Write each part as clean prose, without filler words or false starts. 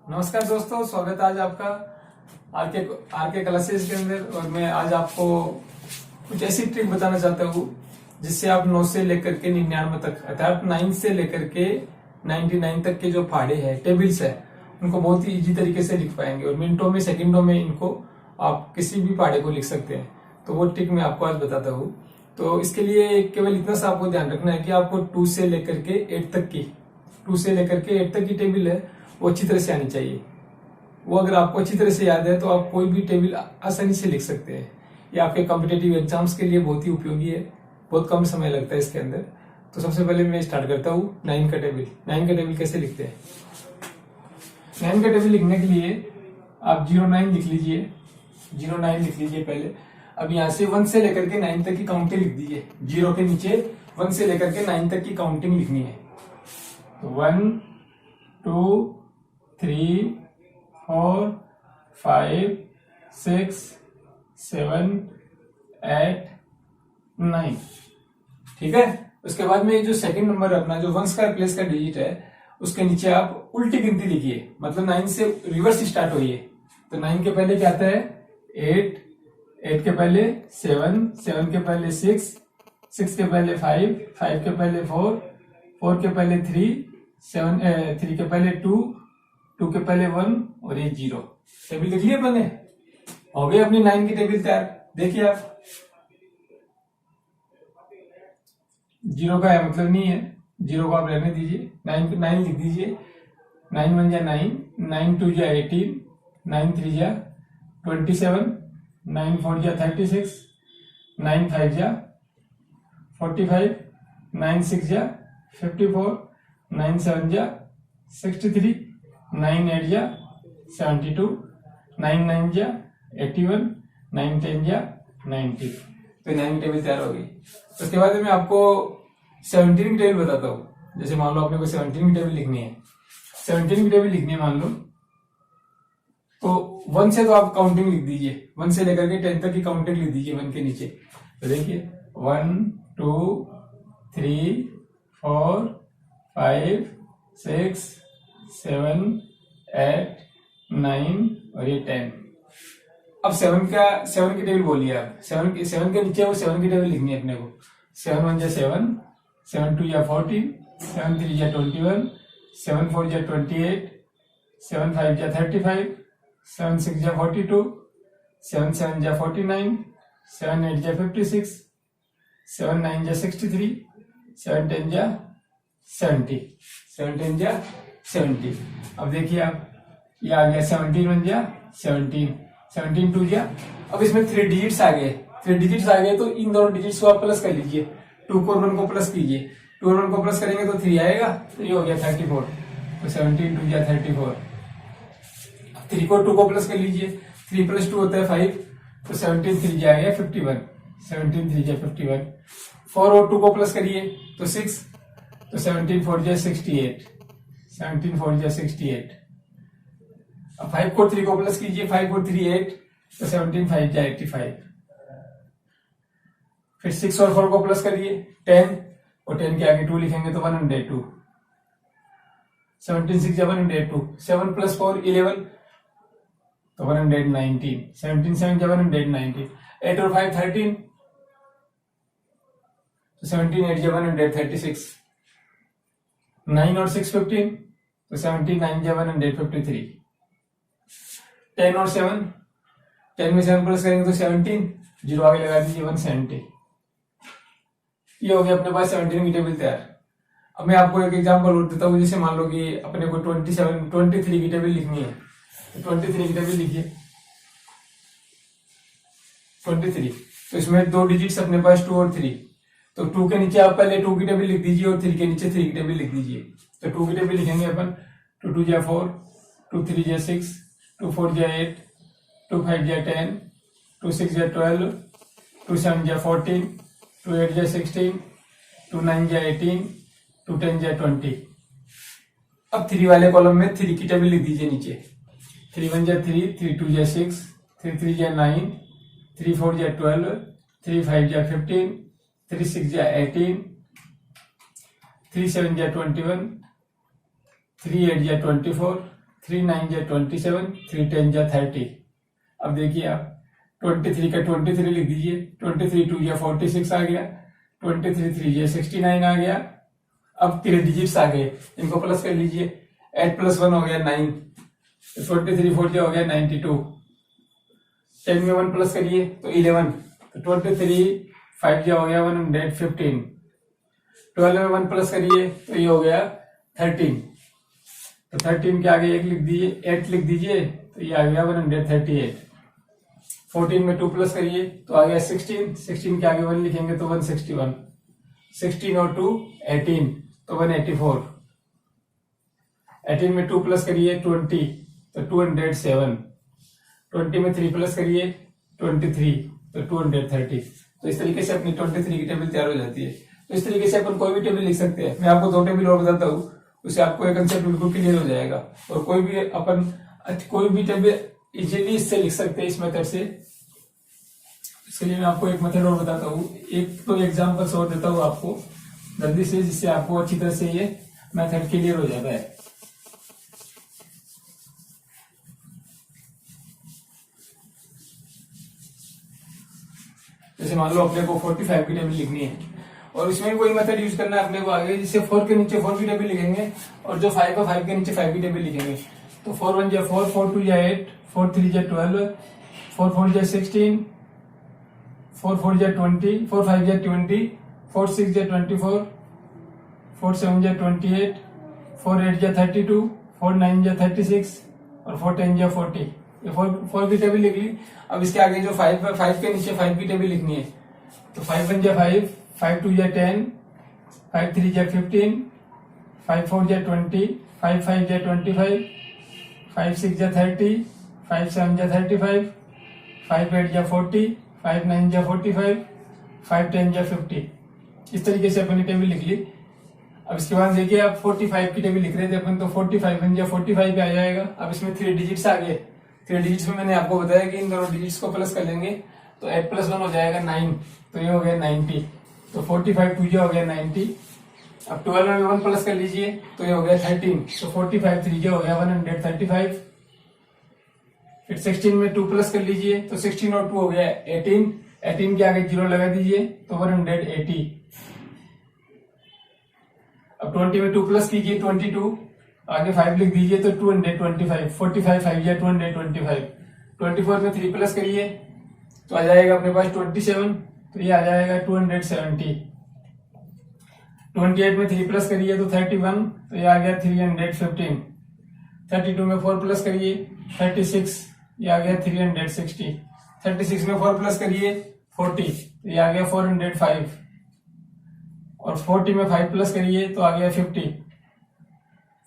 नमस्कार दोस्तों, स्वागत है आज आपका आर के क्लासेस के अंदर। और मैं आज आपको कुछ ऐसी ट्रिक बताना चाहता हूँ जिससे आप 9 से लेकर के 99 तक, अर्थात 9 से लेकर के 99 तक के जो फाड़े हैं, टेबल्स है, उनको बहुत ही इजी तरीके से लिख पाएंगे और मिनटों में, सेकंडों में इनको आप किसी भी फाड़े को लिख सकते हैं। तो वो ट्रिक मैं आपको आज बताता हूँ। तो इसके लिए केवल इतना सा आपको ध्यान रखना है कि आपको 2 से लेकर के 8 तक की टेबल है वो अच्छी तरह से आनी चाहिए। वो अगर आपको अच्छी तरह से याद है तो आप कोई भी टेबल आसानी से लिख सकते हैं। ये आपके कॉम्पिटेटिव एग्जाम्स के लिए बहुत ही उपयोगी है, बहुत कम समय लगता है इसके अंदर। तो सबसे पहले मैं स्टार्ट करता हूँ 9 का टेबल। 9 का टेबल कैसे लिखते हैं? 9 का टेबल लिखने के लिए आप 09 लिख लीजिए। 09 लिख लीजिए पहले। अब यहाँ से 1 से लेकर के 9 तक की काउंटिंग लिख दीजिए। 0 के नीचे 1 से लेकर के 9 तक की काउंटिंग लिखनी है। तो 1 2 3 4 5 6 7 8 9। ठीक है। उसके बाद में जो सेकंड नंबर अपना जो 1 स्क्वायर प्लेस का डिजिट है, उसके नीचे आप उल्टी गिनती लिखिए, मतलब 9 से रिवर्स स्टार्ट होइए। तो 9 के पहले क्या आता है? 8, 8 के पहले 7, 7 के पहले 6, 6 के पहले 5, 5 के पहले 4, 4 के पहले 3, 3 के पहले 2, 2 के पहले 1 और ये 0। टेबल लिख लिया मैंने। हो गई अपनी 9 की टेबल तैयार। देखिए आप, 0 का है मतलब नहीं है, 0 को आप रहने दीजिए। 9 लिख दीजिए। 9 1 जा 9, 9 2 जा 18, 9 3 जा 27, 9 4 जा 36, 9 5 जा 45, 9 6 जा 54, 9 7 जा 63, 9 8 जा 72, 9 9 जा 81, 9 10 जा 90। तो 9 टेबल तैयार हो गई। उसके बाद मैं आपको 17 की टेबल बताता हूँ। जैसे मान लो आपने को 17 की टेबल लिखनी है। 17 की टेबल लिखनी है मान लो, तो 1 से तो आप काउंटिंग लिख दीजिए। 1 से लेकर के 10 तक की काउंटिंग लिख दीजिए 1 के नीचे। तो देखिए 1 2 3 4 5 6 7 8 9 और ये 10। अब 7 की टेबल बोलिए आप। 7 के नीचे वो 7 की टेबल लिखनी है अपने को। 7 1 जा 7, 7 2 जा 14, 7 3 जा 21, 7 4 जा 28, 7 5 जा 35, 7 6 जा 42, 7 7 जा 49, 7 8 जा 56, 7 9 जा 63, 7 10 जा 70, 7 10 जा 70। अब देखिए आप, ये आ गया 17 1 जा 17, 17 2 जा। अब इसमें 3 डिजिट्स आ गए। 3 डिजिट्स आ गए तो इन दोनों डिजिट्स को आप प्लस कर लीजिए। 2 को 1 को प्लस कीजिए। 2 और 1 को प्लस करेंगे तो 3 आएगा, तो ये हो गया 34। तो 17 2 जा 34। 3 को 2 को प्लस कर लीजिए। 3 + 2 होता है 5, तो 17 3 जा गया 51। 17 3 जा 51। 4 और 2 को प्लस करिए तो 6, तो 17 4 जा 68। 17 4 जा 68। अब 5 को 3 को प्लस कीजिए। 5 और 3 8, तो 17 5 जा 85। फिर 6 और 4 को प्लस करिए 10, और 10 के आगे 2 लिखेंगे तो 102। 17 6 जा 102। 7 + 4 11, तो 119। 17 7 जा 119। 8 और 5 13, तो 17 8 जा 136। 9 और 6 15, तो 17 9 जा 153। 10 और 7, 10 में 7 प्लस करेंगे तो 17, 0 आगे लगा दीजिए 170। ये हो गया अपने पास 17 की टेबल तैयार। अब मैं आपको एक एग्जांपल और देता हूँ। जैसे मान लो कि अपने को 23 की टेबल लिखनी है, तो 23 की टेबल लिखिए। 23, तो इसमें 2 डिजिट्स अपने पास 2 और 3। तो 2 के नीचे आप पहले 2 की टेबल लिख दीजिए और 3 के नीचे 3 की टेबल लिख दीजिए। तो 2 की टेबल लिखेंगे अपन। 2 2 जा 4, 2 3 जा 6, 2 4 जा 8, 2 5 जा 10, 2 6 जा 12, 2 7 जा 14, 2 8 जा 16, 2 9 जा 18, 2 10 जा 20। अब 3 वाले कॉलम में 3 की टेबल लिख दीजिए नीचे। 3 1 जा 3, 3 2 जा 6, 3 3 जा 9, 3 4 जा 12, 3 5 जा 15, 3 6 जा 18, 3 7 जा 21, 3 8 जा 24, 3 9 जा 27, 3 10 जा 30। अब देखिए आप 23 का 23 लिख दीजिए, 23 2 जा 46 आ गया, 23 3 जा 69 आ गया। अब 3 डिजिट्स आ गए, इनको प्लस कर लीजिए, 8 + 1 हो गया 9, 23 4 जा हो गया 92, 10 में 1 प्लस करिए तो 11, तो 23 5 जा हो गया 115, 12 में 1 प्लस करिए तो ये हो गया 13, तो 13 के आगे 1 लिख दीजिए, 8 लिख दीजिए तो ये आ गया 138, 14 में 2 प्लस करिए तो आ गया 16, 16 के आगे 1 लिखेंगे तो 161, 16 और 2 18 तो 184, 18 में 2 प्लस करिए 20 तो 207, 20 में 3 प्लस करिए 23 तो 230। तो इस तरीके से अपनी 23 की टेबल तैयार हो जाती है। तो इस तरीके से अपन कोई भी टेबल लिख सकते हैं। मैं आपको 2 टेबल और बताता हूँ, उससे आपको एक कंसेप्ट बिल्कुल क्लियर हो जाएगा। और कोई भी टेबल इजीली इससे लिख सकते हैं, इस मेथड से। इसके लिए मैं आपको एक मेथड और बताता हूँ, एक तो एग्जाम्पल्स और देता हूँ आपको जल्दी से, जिससे आपको अच्छी तरह से ये मेथड क्लियर हो जाता है। जैसे मान लो अपने को 45 की टेबल लिखनी है और इसमें भी कोई मेथड यूज करना है अपने को आगे, जिससे 4 के नीचे 4 की टेबल लिखेंगे और जो 5 है 5 के नीचे 5 की टेबल लिखेंगे। तो 4 1 जा 4, 4 2 जा 8, 4 3 जा 12, 4 4 जा 16, 4 4 जा 20, 4 5 जा 20, 4 6 जा 24, 4 7 जा 28, 4 8 जा 32, 4 9 जा 36 और 4 10 जा 40। ये 4 की टेबल लिख ली। अब इसके आगे जो 5 है 5 के नीचे 5 की टेबल लिखनी है। तो 5 1 जा 5, 5 2 जा 10, 5 3 जा 15, 5 4 जा 20, 5 5 जा 25, 5 6 जा 30, 5 7 जा 35, 5 8 जा 40, 5 9 जा 45, 5 10 जा 50। इस तरीके से अपनी टेबल लिख ली। अब इसके बाद देखिए आप 45 की टेबल लिख रहे थे अपन, तो 45 1 जा 45 पे आ जाएगा। अब इसमें 3 डिजिट्स आ गए। 3 डिजिट्स में मैंने आपको बताया कि इन दोनों डिजिट्स को प्लस कर लेंगे तो 8 + 1 हो जाएगा 9, तो ये हो गया 90। तो 45 2 जा हो गया 90। अब 12 में 1 प्लस कर लीजिए तो ये हो गया 13, तो 45 3 जा हो गया 135। फिर 16 में 2 प्लस कर लीजिए तो 16 और 2 हो गया 18, 18 के आगे 0 लगा दीजिए तो 180। अब 20 में 2 प्लस कीजिए 22, आगे 5 लिख दीजिए तो 225, 45 5 या 225। 24 में 3 प्लस करिए तो आ जाएगा अपने पास 27, तो ये आ जाएगा 270। 28 में 3 प्लस करिए तो 31, तो ये आ गया 315। 32 में 4 प्लस करिए 36, ये आ गया 360। 36 में 4 प्लस करिए 40, तो ये आ गया 405। और 40 में 5 प्लस करिए तो आ गया 50।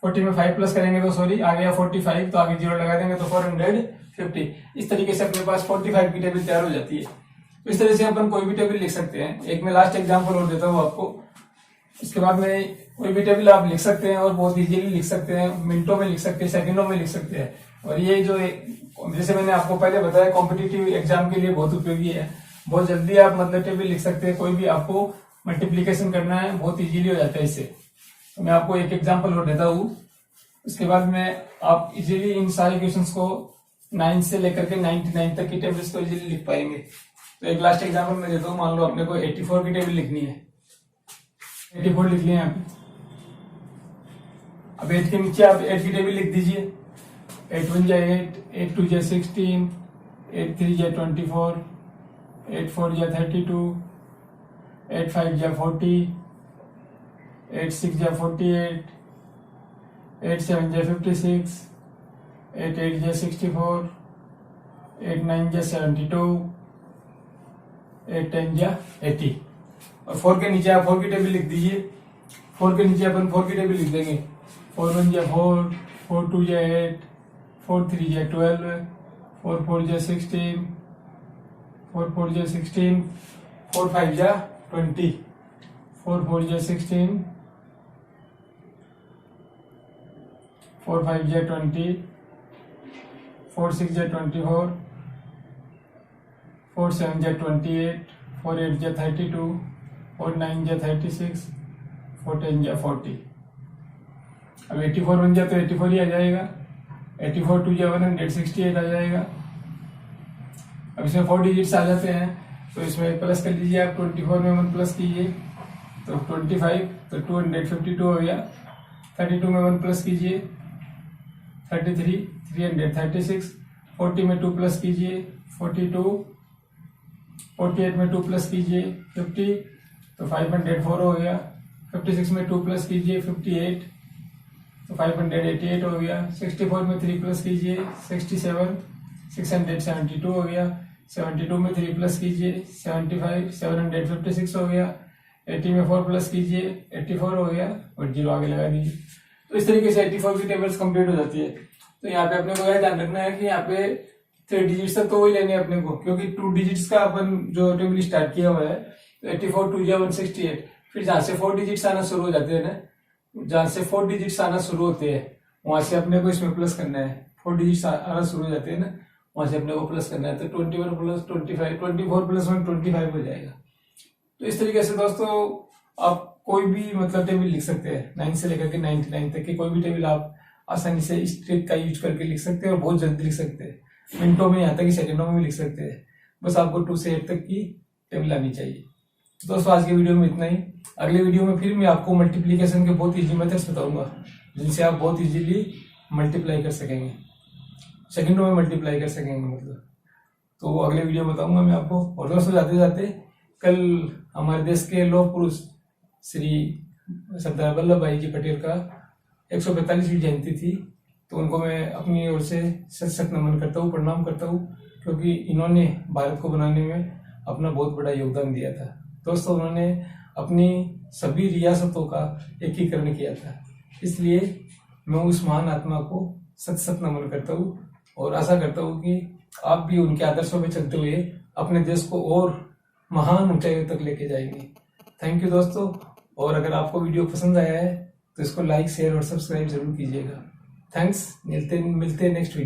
40 में 5 प्लस करेंगे तो सॉरी आ गया 45, तो आगे 0 लगा देंगे तो 450। इस तरीके से अपने पास 45 की टेबल तैयार हो जाती है। तो इस तरह से अपन कोई भी टेबल लिख सकते हैं। एक मैं लास्ट एग्जांपल और देता हूँ आपको, इसके बाद में कोई भी टेबल आप लिख सकते हैं और बहुत इजीली लिख सकते हैं, मिनटों में लिख सकते हैं, सेकंडों में लिख सकते हैं। और ये जो जैसे मैंने आपको पहले बताया कॉम्पिटिटिव एग्जाम के लिए बहुत उपयोगी है। बहुत जल्दी आप मतलब टेबल लिख सकते हैं, कोई भी आपको मल्टीप्लीकेशन करना है बहुत इजीली हो जाता है इससे। तो मैं आपको एक एग्जांपल और देता हूँ, उसके बाद में आप इजीली इन सारे क्वेश्चंस को 9 से लेकर के 99 तक की टेबल्स को इजीली लिख पाएंगे। तो एक लास्ट एग्जांपल मैं देता हूँ, मान लो अपने को 84 की टेबल लिखनी है। 84 लिख लिया यहाँ पे। अब 8 के नीचे आप 8 की टेबल लिख दीजिए। 8 1 जा 8, 8 2 जा 16, 8 3 जा 24, 8 4 जा 32, 8 5 जा 40, 8 6 जा 48, 8 7 जा 56, 8 8 जा 64, 8 9 जा 72, 8 10 जा 80। और 4 के नीचे आप 4 की टेबल लिख दीजिए। 4 के नीचे अपन 4 की टेबल लिख देंगे। 4 1 जा 4, 4 2 जा 8, 4 3 जा 12, 4 4 जा 16, 4 4 जा 16, 4 5 जा 20, 4 4 जा 16, 4 5 जा 20, 4 6 जा 24, 4 7 जा 28, 4 8 जा 32, 4 9 जा 36, 4 10 जा 40। अब 84 बन जाए तो 84 ही आ जाएगा। 84 2 जा 168 आ जाएगा। अब इसमें 4 डिजिट्स आ जाते हैं, तो इसमें प्लस कर लीजिए आप। 24 में 1 प्लस कीजिए तो 25, तो 252 हो गया। 32 में 1 प्लस कीजिए 33, 336। 40 में 2 प्लस कीजिए 42। 48 में 2 प्लस कीजिए 50, तो 504 हो गया। 56 में 2 प्लस कीजिए 58, तो 588 हो गया। 64 में 3 प्लस कीजिए 67, 672 हो गया। 72 में 3 प्लस कीजिए 75, 756 हो गया। 80 में 4 प्लस कीजिए 84 हो गया और 0 आगे लगा दीजिए। तो इस तरीके से 84 की टेबल्स कंप्लीट हो जाती है। तो यहाँ पे अपने को यह ध्यान रखना है कि यहाँ पे 3 डिजिट्स तक तो वही लेने हैं अपने को, क्योंकि 2 डिजिट्स का अपन जो टेबल स्टार्ट किया हुआ है, तो 84 2 जा 168। फिर जहां से 4 डिजिट्स आना शुरू हो जाते हैं ना, जहां से 4 डिजिट्स आना शुरू होते हैं वहां से अपने को इसमें प्लस करना है। 4 डिजिट्स आना शुरू हो जाते हैं ना, वहां से अपने को प्लस करना है। तो 21 प्लस 25, 24 प्लस 1 25 हो जाएगा। तो इस तरीके से दोस्तों आप कोई भी मतलब टेबल लिख सकते हैं। 9 से लेकर के 99 तक की कोई भी टेबल आप आसानी से इस ट्रिक का यूज करके लिख सकते हैं और बहुत जल्दी लिख सकते हैं। मिनटों में, यहाँ तक कि सेकंडों में भी लिख सकते हैं। बस आपको 2 से 8 तक की टेबल आनी चाहिए। तो दोस्तों आज के वीडियो में इतना ही। अगले वीडियो में फिर मैं आपको मल्टीप्लिकेशन के बहुत इजी मेथड्स बताऊंगा, जिनसे आप बहुत इजीली मल्टीप्लाई कर सकेंगे, सेकंडों में मल्टीप्लाई कर सकेंगे मतलब। तो अगले वीडियो में बताऊंगा मैं आपको। और दोस्तों जाते जाते कल हमारे देश के लौह पुरुष श्री सरदार वल्लभ भाई जी पटेल का 145वीं जयंती थी। तो उनको मैं अपनी ओर से सत सत नमन करता हूँ, प्रणाम करता हूँ, क्योंकि इन्होंने भारत को बनाने में अपना बहुत बड़ा योगदान दिया था। दोस्तों उन्होंने अपनी सभी रियासतों का एकीकरण किया था, इसलिए मैं उस महान आत्मा को सत सत नमन करता हूँ और आशा करता हूँ कि आप भी उनके आदर्शों में चलते हुए अपने देश को और महान ऊंचाइयों तक लेके जाएंगे। थैंक यू दोस्तों। और अगर आपको वीडियो पसंद आया है तो इसको लाइक, शेयर और सब्सक्राइब जरूर कीजिएगा। थैंक्स। मिलते हैं नेक्स्ट वीडियो।